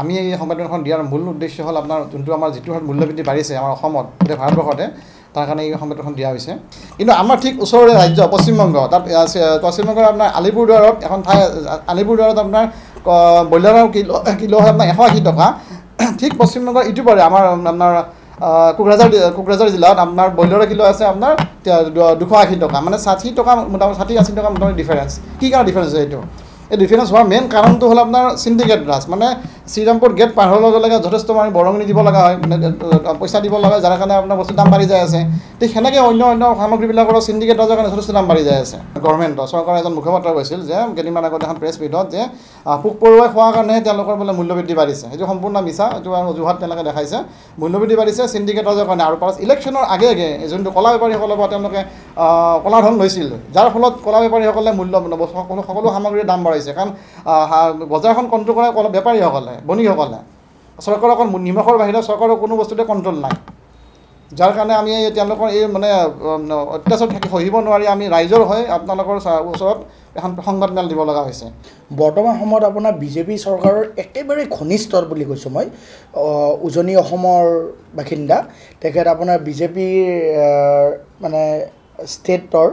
আমি এই সংবাদমেলখন দিয়াৰ মূল উদ্দেশ্য হ'ল আপোনাৰ যোনটো আমাৰ যিটো হাৰত মূল্যবৃদ্ধি বাঢ়িছে আমাৰ অসমত গোটেই ভাৰতবৰ্ষতে তাৰ কাৰণে এই সংবাদমেলখন দিয়া হৈছে কিন্তু আমাৰ ঠিক ওচৰৰে ৰাজ্য পশ্চিমবংগ তাত পশ্চিমবংগৰ আপোনাৰ আলিপুৰদুৱাৰত এখন ঠাই আলিপুৰদুৱাৰত আপোনাৰ ব্ৰইলাৰৰ কিলো হয় আপোনাৰ 180 টকা ঠিক পশ্চিমবংগৰ ইটো পাৰে আপোনাৰ কোকৰাঝাৰ জিলাত আপোনাৰ ব্ৰইলাৰৰ কিলো আছে আপোনাৰ 280 টকা মানে 60 টকা মোটামুটি 60-80 টকা মোটামুটি ডিফাৰেঞ্চ কি কাৰণে ডিফাৰেঞ্চ হৈছে এইটো এই ডিফাৰেঞ্চ হোৱাৰ মেইন কাৰণটো হ'ল আপোনাৰ চিণ্ডিকেট ৰাজ মানে শ্ৰীৰামপুৰ গেট পাৰ হোৱাৰ লগে লগে যথেষ্ট মানে বৰঙণি দিব লগা হয় পইচা দিব লগা হয় যাৰ কাৰণে আপোনাৰ বস্তুৰ দাম বাঢ়ি যায় আছে ঠিক সেনেকৈ অন্য সামগ্ৰীবিলাকৰো চিণ্ডিকেট ৰাজৰ কাৰণে যথেষ্ট দাম বাঢ়ি যায় আছে গভৰ্ণমেণ্টৰ চৰকাৰৰ এজন মুখপাত্ৰ কৈছিল যে কেইদিনমান আগত এখন প্ৰেছ মিটত যে পোক পৰুৱাই খোৱাৰ কাৰণেহে তেওঁলোকৰ বোলে মূল্যবৃদ্ধি বাঢ়িছে সেইটো সম্পূৰ্ণ মিছা এইটো অজুহাত তেওঁলোকে দেখাইছে মূল্যবৃদ্ধি বাঢ়িছে চিণ্ডিকেট ৰাজৰ কাৰণে আৰু প্লাছ ইলেকশ্যনৰ আগে যোনটো কলা বেপাৰীসকলৰ পৰা তেওঁলোকে কলা ধন লৈছিল যাৰ ফলত কলা বেপাৰীসকলে সকলো সামগ্ৰীৰ দাম বাঢ়িছে কাৰণ বজাৰখন কণ্ট্ৰল কৰে বেপাৰীসকলে বণিকসকলে চৰকাৰৰ অকল নিমখৰ বাহিৰে চৰকাৰৰ কোনো বস্তুতে কণ্ট্ৰল নাই যাৰ কাৰণে আমি তেওঁলোকৰ এই মানে অত্যাচাৰ থাকি সহিব নোৱাৰি আমি ৰাইজৰ হৈ আপোনালোকৰ ওচৰত এখন সংবাদমেল দিব লগা হৈছে বৰ্তমান সময়ত আপোনাৰ বিজেপি চৰকাৰৰ একেবাৰে ঘনিষ্ঠৰ বুলি কৈছোঁ মই উজনি অসমৰ বাসিন্দা তেখেত আপোনাৰ বিজেপিৰ মানে ষ্টেটৰ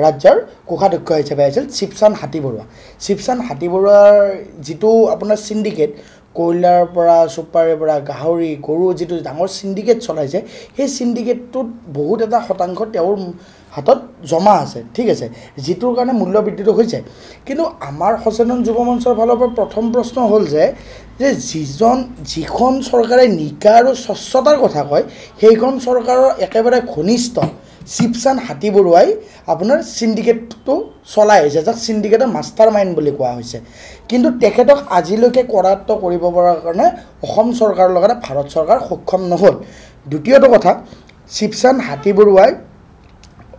ৰাজ্যৰ কোষাধ্যক্ষ হিচাপে আছিল শিৱচান্দ হাতীবৰুৱাৰ যিটো আপোনাৰ চিণ্ডিকেট কয়লাৰ পৰা চুপাৰীৰ পৰা গাহৰি গৰু যিটো ডাঙৰ চিণ্ডিকেট চলাইছে সেই চিণ্ডিকেটটোত বহুত এটা শতাংশ তেওঁৰ হাতত জমা আছে ঠিক আছে যিটোৰ কাৰণে মূল্যবৃদ্ধিটো হৈছে কিন্তু আমাৰ সচেতন যুৱ মঞ্চৰ ফালৰ পৰা প্ৰথম প্ৰশ্ন হ'ল যে যিখন চৰকাৰে নিকা আৰু স্বচ্ছতাৰ কথা কয় সেইখন চৰকাৰৰ একেবাৰে ঘনিষ্ঠ শিৱচান্দ হাতীবৰুৱাই আপোনাৰ চিণ্ডিকেটটো চলাই আহিছে যাক চিণ্ডিকেটৰ মাষ্টাৰ মাইণ্ড বুলি কোৱা হৈছে কিন্তু তেখেতক আজিলৈকে কৰায়ত্ব কৰিব পৰাৰ কাৰণে অসম চৰকাৰৰ লগতে ভাৰত চৰকাৰ সক্ষম নহ'ল দ্বিতীয়টো কথা শিৱচান্দ হাতীবৰুৱাই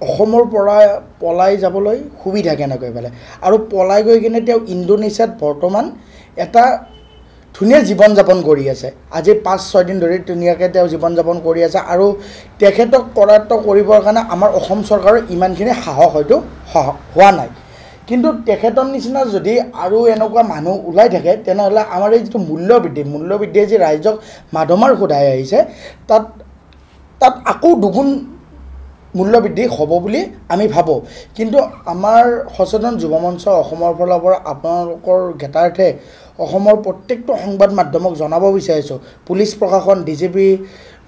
অসমৰ পৰা পলাই যাবলৈ সুবিধা কেনেকৈ পালে আৰু পলাই গৈ কিনে তেওঁ ইণ্ডোনেছিয়াত বৰ্তমান এটা ধুনীয়া জীৱন যাপন কৰি আছে আজি 5-6 দিন ধৰি ধুনীয়াকৈ তেওঁ জীৱন যাপন কৰি আছে আৰু তেখেতক কৰায়ত্ব কৰিবৰ কাৰণে আমাৰ অসম চৰকাৰৰ ইমানখিনি সাহস হয়তো হোৱা নাই কিন্তু তেখেতৰ নিচিনা যদি আৰু এনেকুৱা মানুহ ওলাই থাকে তেনেহ'লে আমাৰ এই যিটো মূল্যবৃদ্ধিয়ে যি ৰাইজক মাধমাৰ সোধাই আহিছে তাত আকৌ দুগুণ মূল্যবৃদ্ধি হ'ব বুলি আমি ভাবোঁ কিন্তু আমাৰ সচেতন যুৱ মঞ্চ অসমৰ ফালৰ পৰা আপোনালোকৰ জ্ঞাতাৰ্থে অসমৰ প্ৰত্যেকটো সংবাদ মাধ্যমক জনাব বিচাৰিছোঁ পুলিচ প্ৰশাসন DGP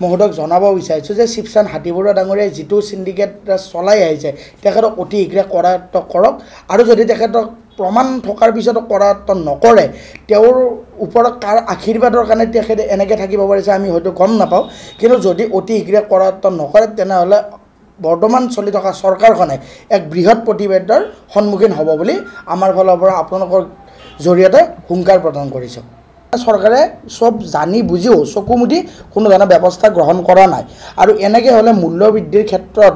মহোদয়ক জনাব বিচাৰিছোঁ যে শিৱচান্দ হাতীবৰুৱা ডাঙৰীয়াই যিটো চিণ্ডিকেট চলাই আহিছে তেখেতক অতি শীঘ্ৰে কৰায়ত্ব কৰক আৰু যদি তেখেতক প্ৰমাণ থকাৰ পিছতো কৰায়ত্ব নকৰে তেওঁৰ ওপৰত কাৰ আশীৰ্বাদৰ কাৰণে তেখেতে এনেকৈ থাকিব পাৰিছে আমি হয়তো গম নাপাওঁ কিন্তু যদি অতি শীঘ্ৰে কৰায়ত্ব নকৰে তেনেহ'লে বৰ্তমান চলি থকা চৰকাৰখনে এক বৃহৎ প্ৰতিবাদৰ সন্মুখীন হ'ব বুলি আমাৰ ফালৰ পৰা আপোনালোকৰ জৰিয়তে হুংকাৰ প্ৰদান কৰিছোঁ চৰকাৰে সব জানি বুজিও চকু মুদি কোনো ধৰণৰ ব্যৱস্থা গ্ৰহণ কৰা নাই আৰু এনেকৈ হ'লে মূল্যবৃদ্ধিৰ ক্ষেত্ৰত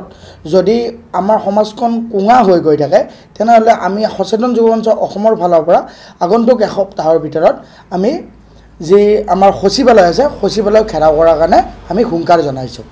যদি আমাৰ সমাজখন কুঙা হৈ গৈ থাকে তেনেহ'লে আমি সচেতন যুৱ মঞ্চ অসমৰ ফালৰ পৰা আগন্তুক এসপ্তাহৰ ভিতৰত আমি যি আমাৰ সচিবালয় আছে সচিবালয় ঘেৰাও কৰাৰ কাৰণে আমি হুংকাৰ জনাইছোঁ